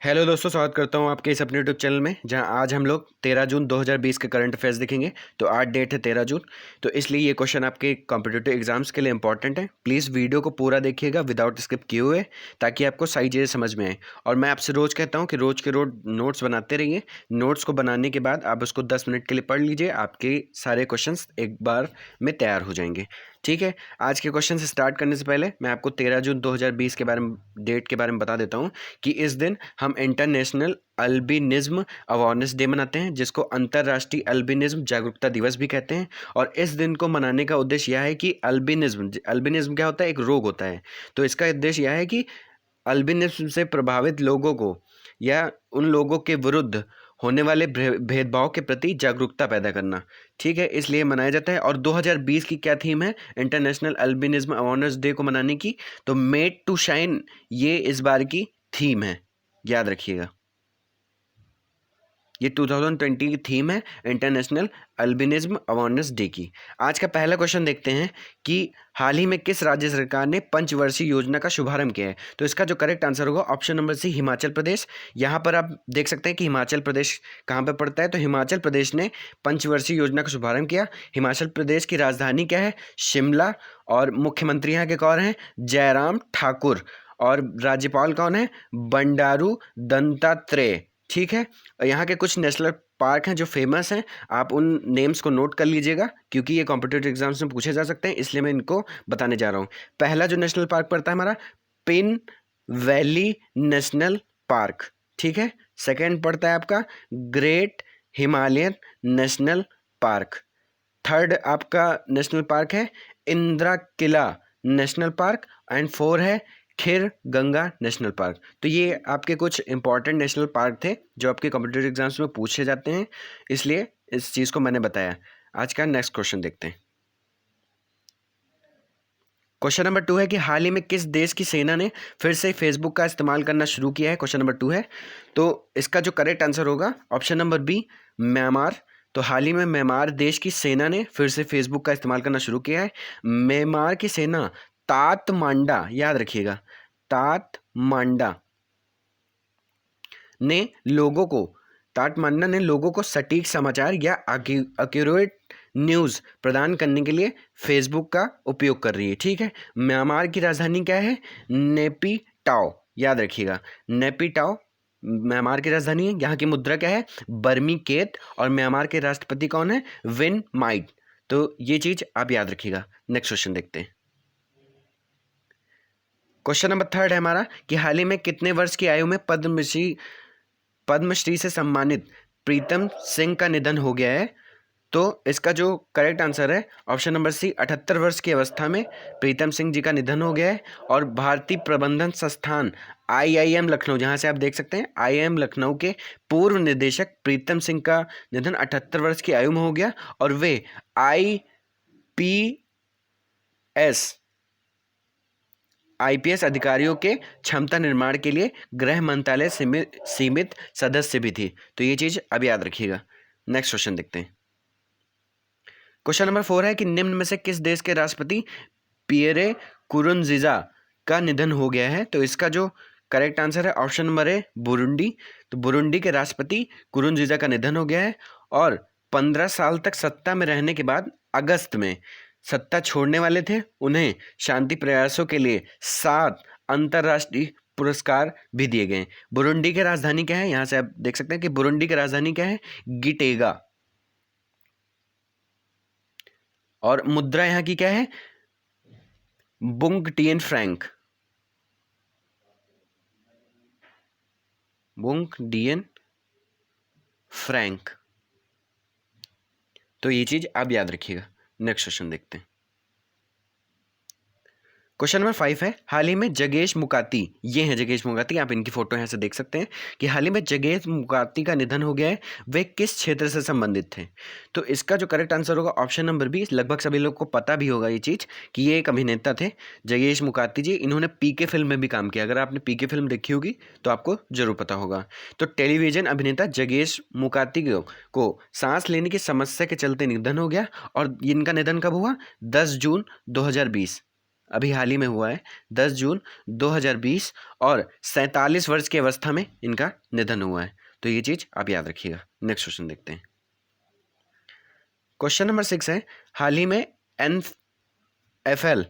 Hello दोस्तों, स्वागत करता हूं आपके इस अपने यूट्यूब चैनल में, जहां आज हम लोग 13 जून 2020 के करंट अफेयर्स देखेंगे। तो आज डेट है 13 जून, तो इसलिए ये क्वेश्चन आपके कॉम्पिटिटिव एग्जाम्स के लिए इंपॉर्टेंट है। प्लीज़ वीडियो को पूरा देखिएगा विदाउट स्किप किए हुए, ताकि आपको सारी चीज़ें समझ में आए। और मैं आपसे रोज़ कहता हूँ कि रोज़ के रोज़ नोट्स बनाते रहिए। नोट्स को बनाने के बाद आप उसको 10 मिनट के लिए पढ़ लीजिए, आपके सारे क्वेश्चन एक बार में तैयार हो जाएंगे। ठीक है, आज के क्वेश्चन से स्टार्ट करने से पहले मैं आपको 13 जून 2020 के बारे में, डेट के बारे में बता देता हूँ कि इस दिन हम इंटरनेशनल अल्बिनिज्म अवेयरनेस डे मनाते हैं, जिसको अंतर्राष्ट्रीय अल्बिनिज्म जागरूकता दिवस भी कहते हैं। और इस दिन को मनाने का उद्देश्य यह है कि अल्बिनिज्म क्या होता है? एक रोग होता है। तो इसका उद्देश्य यह है कि अल्बिनिज्म से प्रभावित लोगों को या उन लोगों के विरुद्ध होने वाले भेदभाव के प्रति जागरूकता पैदा करना। ठीक है, इसलिए मनाया जाता है। और 2020 की क्या थीम है इंटरनेशनल अल्बिनिज्म अवेयरनेस डे को मनाने की? तो मेड टू शाइन, ये इस बार की थीम है, याद रखिएगा। ये 2020 की थीम है इंटरनेशनल अल्बिनिज्म अवेयरनेस डे की। आज का पहला क्वेश्चन देखते हैं कि हाल ही में किस राज्य सरकार ने पंचवर्षीय योजना का शुभारंभ किया है? तो इसका जो करेक्ट आंसर होगा option number C, Himachal Pradesh. यहाँ पर आप देख सकते हैं कि हिमाचल प्रदेश कहाँ पर पड़ता है। तो हिमाचल प्रदेश ने पंचवर्षीय योजना का शुभारंभ किया। हिमाचल प्रदेश की राजधानी क्या है? शिमला। और मुख्यमंत्री यहाँ के कौन हैं? जयराम ठाकुर। और राज्यपाल कौन है? बंडारू दत्तात्रेय। ठीक है, यहाँ के कुछ नेशनल पार्क हैं जो फेमस हैं, आप उन नेम्स को नोट कर लीजिएगा, क्योंकि ये कॉम्पिटिटिव एग्जाम्स में पूछे जा सकते हैं, इसलिए मैं इनको बताने जा रहा हूँ। पहला जो नेशनल पार्क पड़ता है हमारा, पिन वैली नेशनल पार्क। ठीक है, सेकंड पड़ता है आपका great Himalayan national park. Third आपका नेशनल पार्क है इंदिरा किला नेशनल पार्क। एंड फोर है खीर गंगा नेशनल पार्क। तो ये आपके कुछ इंपॉर्टेंट नेशनल पार्क थे जो आपके कॉम्पिटिटिव एग्जाम्स में पूछे जाते हैं, इसलिए इस चीज़ को मैंने बताया। आज का नेक्स्ट क्वेश्चन देखते हैं। क्वेश्चन नंबर 2 है कि हाल ही में किस देश की सेना ने फिर से फेसबुक का इस्तेमाल करना शुरू किया है? क्वेश्चन नंबर 2 है, तो इसका जो करेक्ट आंसर होगा ऑप्शन नंबर बी, म्यांमार। तो हाल ही में म्यांमार देश की सेना ने फिर से फेसबुक का इस्तेमाल करना शुरू किया है। म्यांमार की सेना तात मांडा, याद रखिएगा, तात मांडा ने लोगों को तात मांडा ने लोगों को सटीक समाचार या एक्यूरेट न्यूज़ प्रदान करने के लिए फेसबुक का उपयोग कर रही है। ठीक है, म्यांमार की राजधानी क्या है? नेपिटाओ, याद रखिएगा, नेपिटाओ म्यांमार की राजधानी है। यहाँ की मुद्रा क्या है? बर्मी केत। और म्यांमार के राष्ट्रपति कौन है? Win might. तो ये चीज आप याद रखिएगा। नेक्स्ट क्वेश्चन देखते हैं। क्वेश्चन नंबर 3 है हमारा कि हाल ही में कितने वर्ष की आयु में पद्मश्री से सम्मानित प्रीतम सिंह का निधन हो गया है? तो इसका जो करेक्ट आंसर है ऑप्शन नंबर सी, 78 वर्ष की अवस्था में प्रीतम सिंह जी का निधन हो गया है। और भारतीय प्रबंधन संस्थान आईआईएम लखनऊ, जहां से आप देख सकते हैं आईआईएम लखनऊ के पूर्व निदेशक प्रीतम सिंह का निधन 78 वर्ष की आयु में हो गया। और वे आईपीएस अधिकारियों के क्षमता निर्माण के लिए गृह मंत्रालय सीमित सदस्य भी थी। तो ये चीज अब याद रखिएगा। नेक्स्ट क्वेश्चन देखते हैं। क्वेश्चन नंबर 4 है कि निम्न में से किस देश के राष्ट्रपति पियरे कुरुनजिजा का निधन हो गया है? तो इसका जो करेक्ट आंसर है ऑप्शन नंबर ए, बुरुंडी। तो बुरुंडी के राष्ट्रपति कुरुनजिजा का निधन हो गया है। और 15 साल तक सत्ता में रहने के बाद अगस्त में सत्ता छोड़ने वाले थे, उन्हें शांति प्रयासों के लिए 7 अंतर्राष्ट्रीय पुरस्कार भी दिए गए। बुरुंडी की राजधानी क्या है? यहां से आप देख सकते हैं कि बुरुंडी की राजधानी क्या है? गिटेगा। और मुद्रा यहां की क्या है? बुंग टियन फ्रैंक, बुंग डियन फ्रैंक। तो ये चीज आप याद रखिएगा। नेक्स्ट क्वेश्चन देखते हैं। क्वेश्चन नंबर 5 है, हाल ही में जगेश मुकाती, ये हैं जगेश मुकाती, आप इनकी फोटो यहाँ से देख सकते हैं कि हाल ही में जगेश मुकाती का निधन हो गया है। वे किस क्षेत्र से संबंधित थे? तो इसका जो करेक्ट आंसर होगा ऑप्शन नंबर बी, लगभग सभी लोग को पता भी होगा ये चीज़ कि ये एक अभिनेता थे जगेश मुकाती जी। इन्होंने पीके फिल्म में भी काम किया। अगर आपने पीके फिल्म देखी होगी तो आपको जरूर पता होगा। तो टेलीविजन अभिनेता जगेश मुकाती को सांस लेने की समस्या के चलते निधन हो गया। और इनका निधन कब हुआ? 10 जून 2020। अभी हाल ही में हुआ है 10 जून 2020 और 47 वर्ष की अवस्था में इनका निधन हुआ है। तो ये चीज़ आप याद रखिएगा। नेक्स्ट क्वेश्चन देखते हैं। क्वेश्चन नंबर 6 है, हाल ही में NFL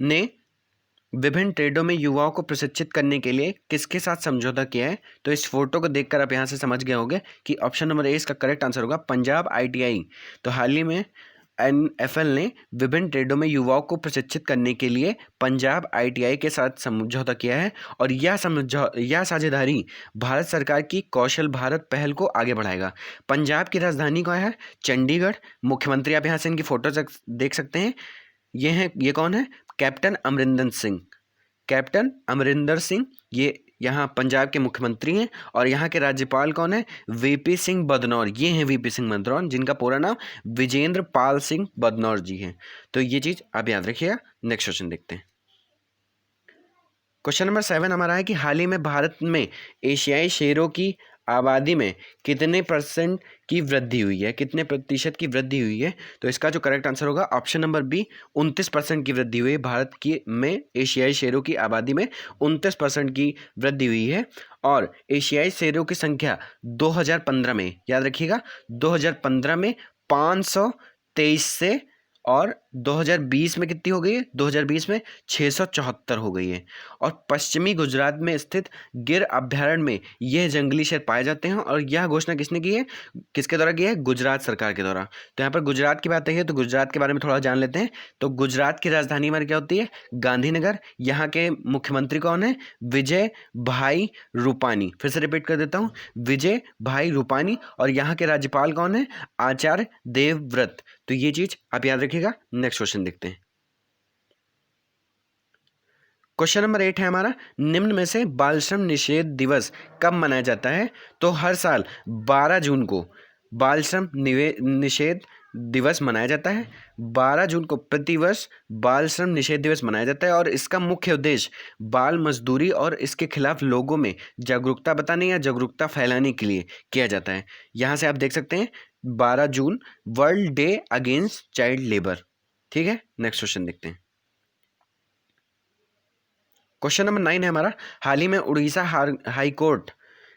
ने विभिन्न ट्रेडों में युवाओं को प्रशिक्षित करने के लिए किसके साथ समझौता किया है? तो इस फोटो को देखकर आप यहाँ से समझ गए होंगे कि ऑप्शन नंबर ए इसका करेक्ट आंसर होगा, पंजाब ITI। तो हाल ही में NFL ने विभिन्न ट्रेडों में युवाओं को प्रशिक्षित करने के लिए पंजाब ITI के साथ समझौता किया है और यह साझेदारी भारत सरकार की कौशल भारत पहल को आगे बढ़ाएगा। पंजाब की राजधानी क्या है? चंडीगढ़। मुख्यमंत्री आप यहाँ से इनकी फोटो देख सकते हैं। ये कौन है? कैप्टन अमरिंदर सिंह। कैप्टन अमरिंदर सिंह ये यहाँ पंजाब के मुख्यमंत्री हैं और यहाँ के राज्यपाल कौन है? VP सिंह बदनौर। ये हैं VP सिंह बदनौर, जिनका पूरा नाम विजेंद्र पाल सिंह बदनौर जी हैं। तो ये चीज़ आप याद रखिएगा। नेक्स्ट क्वेश्चन देखते हैं। क्वेश्चन नंबर 7 हमारा है कि हाल ही में भारत में एशियाई शेरों की आबादी में कितने % की वृद्धि हुई है? कितने प्रतिशत की वृद्धि हुई है? तो इसका जो करेक्ट आंसर होगा ऑप्शन नंबर बी, 29% की वृद्धि हुई है। भारत की में एशियाई शेरों की आबादी में 29% की वृद्धि हुई है और एशियाई शेरों की संख्या 2015 में, याद रखिएगा, 2015 में 523 से और 2020 में कितनी हो गई है? 2020 में 674 हो गई है। और पश्चिमी गुजरात में स्थित गिर अभ्यारण्य में यह जंगली शेर पाए जाते हैं और यह घोषणा किसने की है? किसके द्वारा की है? गुजरात सरकार के द्वारा। तो यहाँ पर गुजरात की बात है तो गुजरात के बारे में थोड़ा जान लेते हैं। तो गुजरात की राजधानी हमारी क्या होती है? गांधीनगर। यहाँ के मुख्यमंत्री कौन है? विजय भाई रूपानी। फिर से रिपीट कर देता हूँ, विजय भाई रूपानी। और यहाँ के राज्यपाल कौन है? आचार्य देवव्रत। तो ये चीज आप याद रखिएगा। नेक्स्ट क्वेश्चन देखते हैं। क्वेश्चन नंबर 8 है हमारा, निम्न में से बाल श्रम निषेध दिवस कब मनाया जाता है? तो हर साल 12 जून को बाल श्रम निषेध दिवस मनाया जाता है। 12 जून को प्रतिवर्ष बाल श्रम निषेध दिवस मनाया जाता है और इसका मुख्य उद्देश्य बाल मजदूरी और इसके खिलाफ लोगों में जागरूकता बताने या जागरूकता फैलाने के लिए किया जाता है। यहाँ से आप देख सकते हैं 12 June world day against child labour. ठीक है, नेक्स्ट क्वेश्चन देखते हैं। क्वेश्चन नंबर 9 है हमारा, हाल ही में उड़ीसा हाई कोर्ट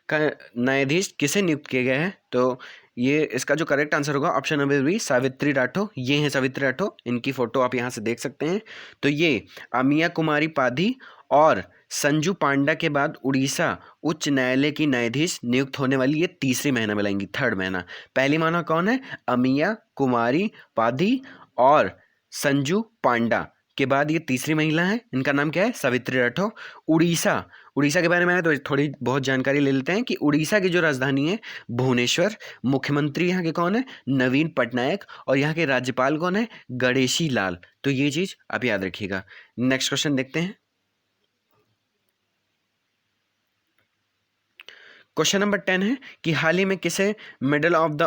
का न्यायाधीश किसे नियुक्त किए गए हैं? तो ये इसका जो करेक्ट आंसर होगा option number B, Savitri Rathore. ये हैं सावित्री राठौर, इनकी फोटो आप यहाँ से देख सकते हैं। तो ये अमिया कुमारी पाधी और संजू पांडा के बाद उड़ीसा उच्च न्यायालय की न्यायाधीश नियुक्त होने वाली ये तीसरी महिला मिलाएंगी, थर्ड महिला। पहली महिला कौन है? अमिया कुमारी पाधी और संजू पांडा के बाद ये तीसरी महिला है, इनका नाम क्या है? सावित्री राठौर। उड़ीसा के बारे में है तो थोड़ी बहुत जानकारी ले लेते हैं कि उड़ीसा की जो राजधानी है भुवनेश्वर। मुख्यमंत्री यहाँ के कौन है? नवीन पटनायक। और यहाँ के राज्यपाल कौन है? गणेशी लाल। तो ये चीज आप याद रखिएगा। नेक्स्ट क्वेश्चन देखते हैं। क्वेश्चन नंबर 10 है कि हाल ही में किसे medal of the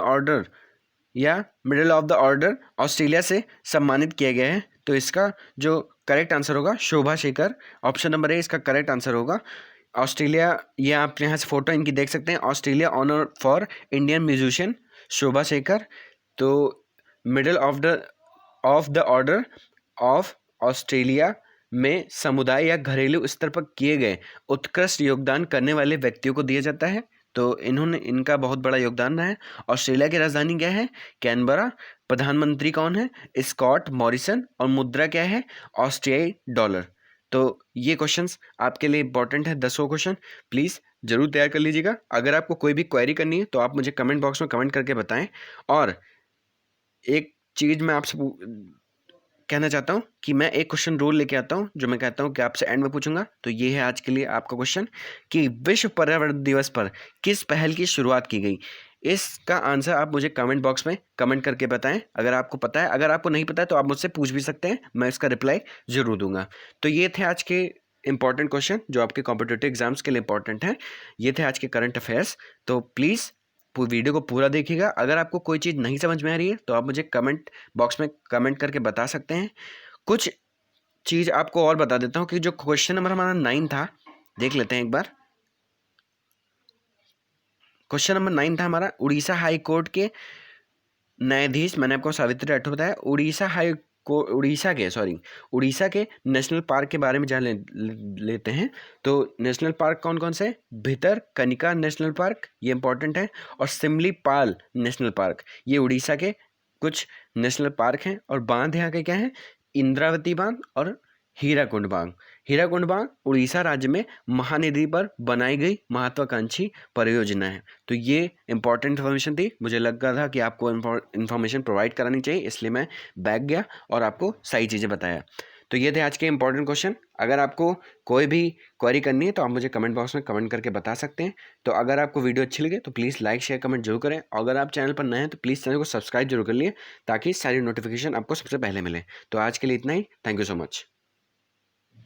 order Australia से सम्मानित किया गया है? तो इसका जो करेक्ट आंसर होगा शोभा शेखर। ऑप्शन नंबर ए इसका करेक्ट आंसर होगा। ऑस्ट्रेलिया, ये आप यहाँ से फोटो इनकी देख सकते हैं, Australia honour for Indian musician Shobha Shekhar. तो middle of the order of Australia में समुदाय या घरेलू स्तर पर किए गए उत्कृष्ट योगदान करने वाले व्यक्तियों को दिया जाता है। तो इनका बहुत बड़ा योगदान रहा है। ऑस्ट्रेलिया की राजधानी क्या है? कैनबरा। प्रधानमंत्री कौन है? Scott Morrison. और मुद्रा क्या है? ऑस्ट्रेलियाई डॉलर। तो ये क्वेश्चंस आपके लिए इंपॉर्टेंट है, 10 क्वेश्चन प्लीज़ जरूर तैयार कर लीजिएगा। अगर आपको कोई भी क्वेरी करनी है तो आप मुझे कमेंट बॉक्स में कमेंट करके बताएं। और एक चीज़ मैं आपसे कहना चाहता हूँ कि मैं एक क्वेश्चन रोल लेके आता हूँ जो मैं कहता हूँ कि आपसे एंड में पूछूंगा। तो ये है आज के लिए आपका क्वेश्चन कि विश्व पर्यावरण दिवस पर किस पहल की शुरुआत की गई? इसका आंसर आप मुझे कमेंट बॉक्स में कमेंट करके बताएं अगर आपको पता है। अगर आपको नहीं पता है तो आप मुझसे पूछ भी सकते हैं, मैं इसका रिप्लाई जरूर दूंगा। तो ये थे आज के इंपॉर्टेंट क्वेश्चन जो आपके कॉम्पिटिटिव एग्जाम्स के लिए इंपॉर्टेंट हैं। ये थे आज के करंट अफेयर्स। तो प्लीज़ वीडियो को पूरा देखिएगा। अगर आपको कोई चीज़ नहीं समझ में आ रही है तो आप मुझे कमेंट बॉक्स में कमेंट करके बता सकते हैं। कुछ चीज़ आपको और बता देता हूँ कि जो क्वेश्चन नंबर हमारा 9 था, देख लेते हैं एक बार। क्वेश्चन नंबर 9 था हमारा, उड़ीसा हाई कोर्ट के न्यायाधीश, मैंने आपको सावित्री राठौर बताया। उड़ीसा हाई उड़ीसा के नेशनल पार्क के बारे में जान लेते हैं। तो नेशनल पार्क कौन कौन से? भितरकनिका नेशनल पार्क, ये इंपॉर्टेंट है, और सिमलीपाल नेशनल पार्क, ये उड़ीसा के कुछ नेशनल पार्क हैं। और बांध यहाँ के क्या हैं? इंद्रावती बांध और हीराकुंड बांध। हीराकुंड बांध उड़ीसा राज्य में महानदी पर बनाई गई महत्वाकांक्षी परियोजना है। तो ये इंपॉर्टेंट इन्फॉर्मेशन थी, मुझे लग रहा था कि आपको इन्फॉर्मेशन प्रोवाइड करानी चाहिए, इसलिए मैं बैक गया और आपको सही चीज़ें बताया। तो ये थे आज के इंपॉर्टेंट क्वेश्चन। अगर आपको कोई भी क्वेरी करनी है तो आप मुझे कमेंट बॉक्स में कमेंट करके बता सकते हैं। तो अगर आपको वीडियो अच्छी लगे तो प्लीज़ लाइक शेयर कमेंट जरूर करें, और अगर आप चैनल पर नए हैं तो प्लीज़ चैनल को सब्सक्राइब जरूर कर लिए, ताकि सारी नोटिफिकेशन आपको सबसे पहले मिले। तो आज के लिए इतना ही। Thank you so much.